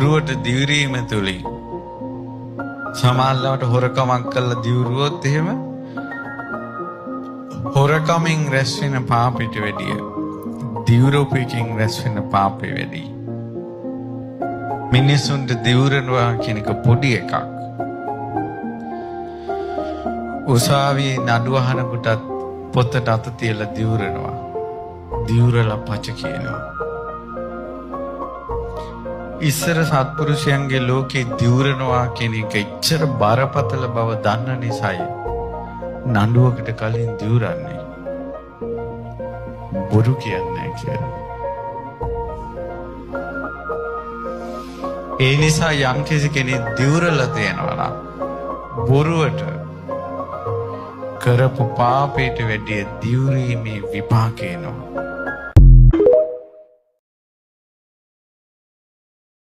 බොරුවට දිවුරීම තුළින් සමහරවිට හොරකමක් කළා දිවුරුවොත් එහෙම හොරකමින් රැස් වෙන පාපෙට වැඩිය දිවුරුපකින් රැස් වෙන පාපේ වැඩි. මිනිසුන්ට දිවුරනවා කියන එක පොඩි එකක්. උසාවියේ නඩු අහනකොටත් පොතට අත තියලා දිවුරනවා. දිවුරලා පච කියනවා. ඉස්සර සත්පුරුෂයන්ගේ ලෝකේ දිවුරනවා කියන එක ඉච්ඡර බරපතල බව දන්න නිසායි නඩුවකට කලින් දිවුරන්නේ. බොරු කියන්නේ කියලා. ඒ නිසා යම් කෙනෙක් දිවුරලා තියෙනවා නම් බොරුවට කරපු පාපයට වැඩිය දිවුරීමේ විපාක එනවා.